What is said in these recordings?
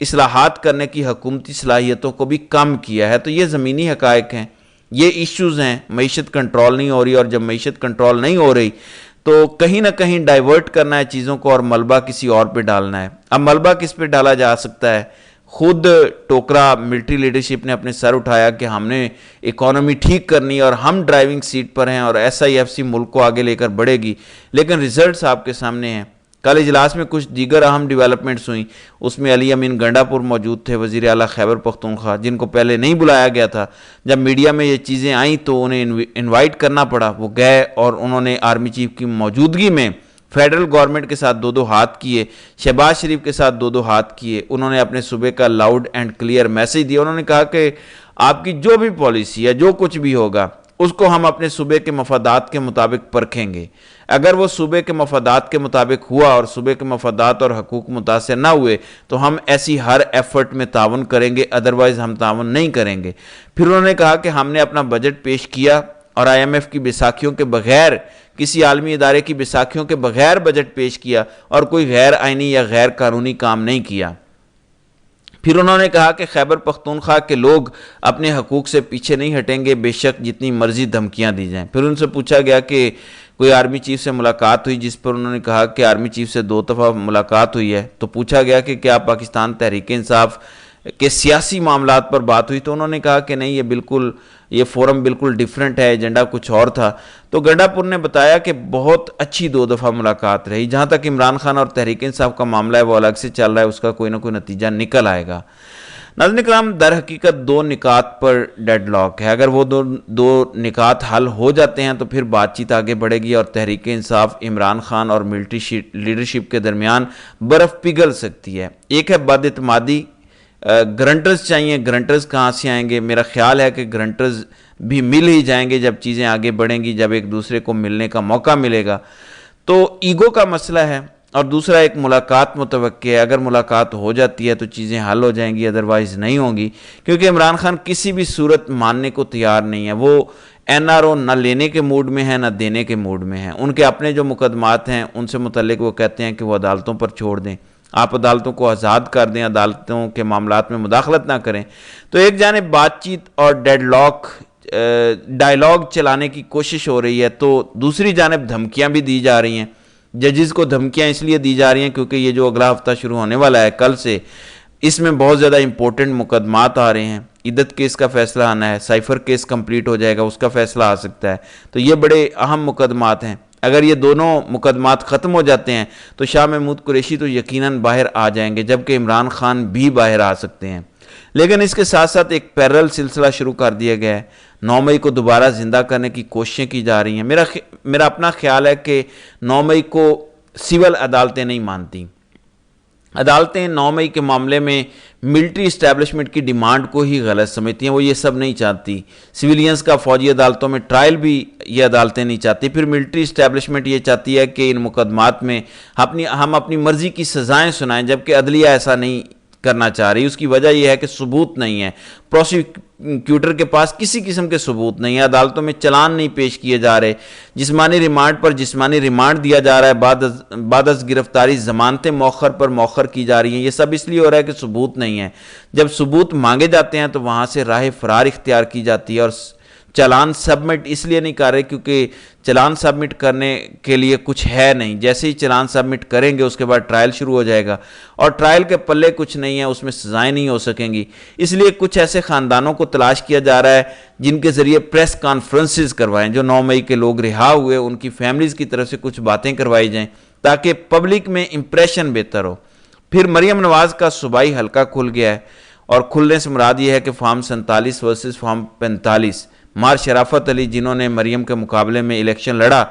اصلاحات کرنے کی حکومتی صلاحیتوں کو بھی کم کیا ہے۔ تو یہ زمینی حقائق ہیں، یہ ایشوز ہیں۔ معیشت کنٹرول نہیں ہو رہی، اور جب معیشت کنٹرول نہیں ہو رہی تو کہیں نہ کہیں ڈائیورٹ کرنا ہے چیزوں کو اور ملبہ کسی اور پہ ڈالنا ہے۔ اب ملبہ کس پہ ڈالا جا سکتا ہے؟ خود ٹوکرا ملٹری لیڈرشپ نے اپنے سر اٹھایا کہ ہم نے اکانومی ٹھیک کرنی ہے اور ہم ڈرائیونگ سیٹ پر ہیں اور SIFC ملک کو آگے لے کر بڑھے گی، لیکن ریزلٹس آپ کے سامنے ہیں۔ کل اجلاس میں کچھ دیگر اہم ڈیولپمنٹس ہوئیں، اس میں علی امین گنڈا پور موجود تھے، وزیر اعلیٰ خیبر پختونخوا، جن کو پہلے نہیں بلایا گیا تھا۔ جب میڈیا میں یہ چیزیں آئیں تو انہیں انوائٹ کرنا پڑا، وہ گئے اور انہوں نے آرمی چیف کی موجودگی میں فیڈرل گورنمنٹ کے ساتھ دو ہاتھ کیے، شہباز شریف کے ساتھ دو ہاتھ کیے۔ انہوں نے اپنے صوبے کا لاؤڈ اینڈ کلیئر میسیج دیا۔ انہوں نے کہا کہ آپ کی جو بھی پالیسی ہے، جو کچھ بھی ہوگا، اس کو ہم اپنے صوبے کے مفادات کے مطابق پرکھیں گے۔ اگر وہ صوبے کے مفادات کے مطابق ہوا اور صوبے کے مفادات اور حقوق متاثر نہ ہوئے تو ہم ایسی ہر ایفرٹ میں تعاون کریں گے، ادروائز ہم تعاون نہیں کریں گے۔ پھر انہوں نے کہا کہ ہم نے اپنا بجٹ پیش کیا اور IMF کی بیساکھیوں کے بغیر، کسی عالمی ادارے کی بیساکھیوں کے بغیر بجٹ پیش کیا اور کوئی غیر آئینی یا غیر قانونی کام نہیں کیا۔ پھر انہوں نے کہا کہ خیبر پختونخوا کے لوگ اپنے حقوق سے پیچھے نہیں ہٹیں گے، بے شک جتنی مرضی دھمکیاں دی جائیں۔ پھر ان سے پوچھا گیا کہ کوئی آرمی چیف سے ملاقات ہوئی، جس پر انہوں نے کہا کہ آرمی چیف سے 2 دفعہ ملاقات ہوئی ہے۔ تو پوچھا گیا کہ کیا پاکستان تحریک انصاف کے سیاسی معاملات پر بات ہوئی، تو انہوں نے کہا کہ نہیں، یہ فورم بالکل ڈیفرنٹ ہے، ایجنڈا کچھ اور تھا۔ تو گنڈا پور نے بتایا کہ بہت اچھی 2 دفعہ ملاقات رہی۔ جہاں تک عمران خان اور تحریک انصاف کا معاملہ ہے وہ الگ سے چل رہا ہے، اس کا کوئی نہ کوئی نتیجہ نکل آئے گا۔ ناظرین کرام، در حقیقت 2 نکات پر ڈیڈ لاک ہے۔ اگر وہ دو نکات حل ہو جاتے ہیں تو پھر بات چیت آگے بڑھے گی اور تحریک انصاف، عمران خان اور ملٹری لیڈرشپ کے درمیان برف پگھل سکتی ہے۔ ایک ہے بد اعتمادی، گرنٹرز چاہیے۔ گرنٹرز کہاں سے آئیں گے؟ میرا خیال ہے کہ گرنٹرز بھی مل ہی جائیں گے جب چیزیں آگے بڑھیں گی، جب ایک دوسرے کو ملنے کا موقع ملے گا۔ تو ایگو کا مسئلہ ہے، اور دوسرا ایک ملاقات متوقع ہے۔ اگر ملاقات ہو جاتی ہے تو چیزیں حل ہو جائیں گی، ادروائز نہیں ہوں گی، کیونکہ عمران خان کسی بھی صورت ماننے کو تیار نہیں ہے۔ وہ NRO نہ لینے کے موڈ میں ہے نہ دینے کے موڈ میں ہے۔ ان کے اپنے جو مقدمات ہیں ان سے متعلق وہ کہتے ہیں کہ وہ عدالتوں پر چھوڑ دیں، آپ عدالتوں کو آزاد کر دیں، عدالتوں کے معاملات میں مداخلت نہ کریں۔ تو ایک جانب بات چیت اور ڈیڈ لاک ڈائیلاگ چلانے کی کوشش ہو رہی ہے، تو دوسری جانب دھمکیاں بھی دی جا رہی ہیں۔ ججز کو دھمکیاں اس لیے دی جا رہی ہیں کیونکہ یہ جو اگلا ہفتہ شروع ہونے والا ہے کل سے، اس میں بہت زیادہ امپورٹنٹ مقدمات آ رہے ہیں۔ عدت کیس کا فیصلہ آنا ہے، سائفر کیس کمپلیٹ ہو جائے گا، اس کا فیصلہ آ سکتا ہے۔ تو یہ بڑے اہم مقدمات ہیں۔ اگر یہ دونوں مقدمات ختم ہو جاتے ہیں تو شاہ محمود قریشی تو یقیناً باہر آ جائیں گے، جبکہ عمران خان بھی باہر آ سکتے ہیں۔ لیکن اس کے ساتھ ساتھ ایک پیرل سلسلہ شروع کر دیا گیا ہے۔ 9 مئی کو دوبارہ زندہ کرنے کی کوششیں کی جا رہی ہیں۔ میرا اپنا خیال ہے کہ 9 مئی کو سول عدالتیں نہیں مانتی۔ عدالتیں 9 مئی کے معاملے میں ملٹری اسٹیبلشمنٹ کی ڈیمانڈ کو ہی غلط سمجھتی ہیں، وہ یہ سب نہیں چاہتی۔ سویلینز کا فوجی عدالتوں میں ٹرائل بھی یہ عدالتیں نہیں چاہتی۔ پھر ملٹری اسٹیبلشمنٹ یہ چاہتی ہے کہ ان مقدمات میں ہم اپنی مرضی کی سزائیں سنائیں، جبکہ عدلیہ ایسا نہیں کرنا چاہ رہی۔ اس کی وجہ یہ ہے کہ ثبوت نہیں ہے، پروسیکیوٹر کے پاس کسی قسم کے ثبوت نہیں ہے، عدالتوں میں چلان نہیں پیش کیے جا رہے، جسمانی ریمانڈ پر جسمانی ریمانڈ دیا جا رہا ہے، بعد از گرفتاری ضمانتیں مؤخر پر مؤخر کی جا رہی ہیں۔ یہ سب اس لیے ہو رہا ہے کہ ثبوت نہیں ہے۔ جب ثبوت مانگے جاتے ہیں تو وہاں سے راہ فرار اختیار کی جاتی ہے، اور چلان سبمٹ اس لیے نہیں کر رہے کیونکہ چلان سبمٹ کرنے کے لیے کچھ ہے نہیں۔ جیسے ہی چلان سبمٹ کریں گے اس کے بعد ٹرائل شروع ہو جائے گا، اور ٹرائل کے پلے کچھ نہیں ہے، اس میں سزائیں نہیں ہو سکیں گی۔ اس لیے کچھ ایسے خاندانوں کو تلاش کیا جا رہا ہے جن کے ذریعے پریس کانفرنسز کروائیں، جو 9 مئی کے لوگ رہا ہوئے ان کی فیملیز کی طرف سے کچھ باتیں کروائی جائیں تاکہ پبلک میں امپریشن بہتر ہو۔ پھر مریم نواز کا صوبائی حلقہ کھل گیا ہے، اور کھلنے سے مراد یہ ہے کہ فارم 47 ورسز فارم 45، مار شرافت علی جنہوں نے مریم کے مقابلے میں الیکشن لڑا،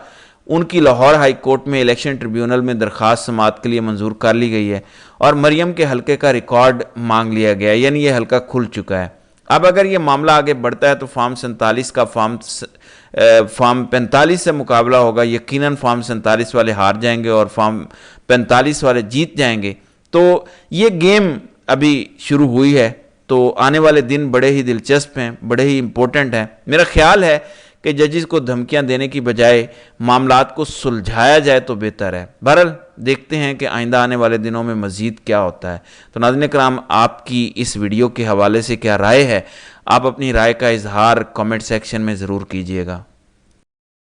ان کی لاہور ہائی کورٹ میں الیکشن ٹریبیونل میں درخواست سماعت کے لیے منظور کر لی گئی ہے، اور مریم کے حلقے کا ریکارڈ مانگ لیا گیا ہے، یعنی یہ حلقہ کھل چکا ہے۔ اب اگر یہ معاملہ آگے بڑھتا ہے تو فارم 47 کا فارم 45 سے مقابلہ ہوگا، یقیناً فارم 47 والے ہار جائیں گے اور فارم 45 والے جیت جائیں گے۔ تو یہ گیم ابھی شروع ہوئی ہے، تو آنے والے دن بڑے ہی دلچسپ ہیں، بڑے ہی امپورٹنٹ ہیں۔ میرا خیال ہے کہ ججز کو دھمکیاں دینے کی بجائے معاملات کو سلجھایا جائے تو بہتر ہے۔ بہرحال دیکھتے ہیں کہ آئندہ آنے والے دنوں میں مزید کیا ہوتا ہے۔ تو ناظرین کرام، آپ کی اس ویڈیو کے حوالے سے کیا رائے ہے؟ آپ اپنی رائے کا اظہار کمنٹ سیکشن میں ضرور کیجیے گا۔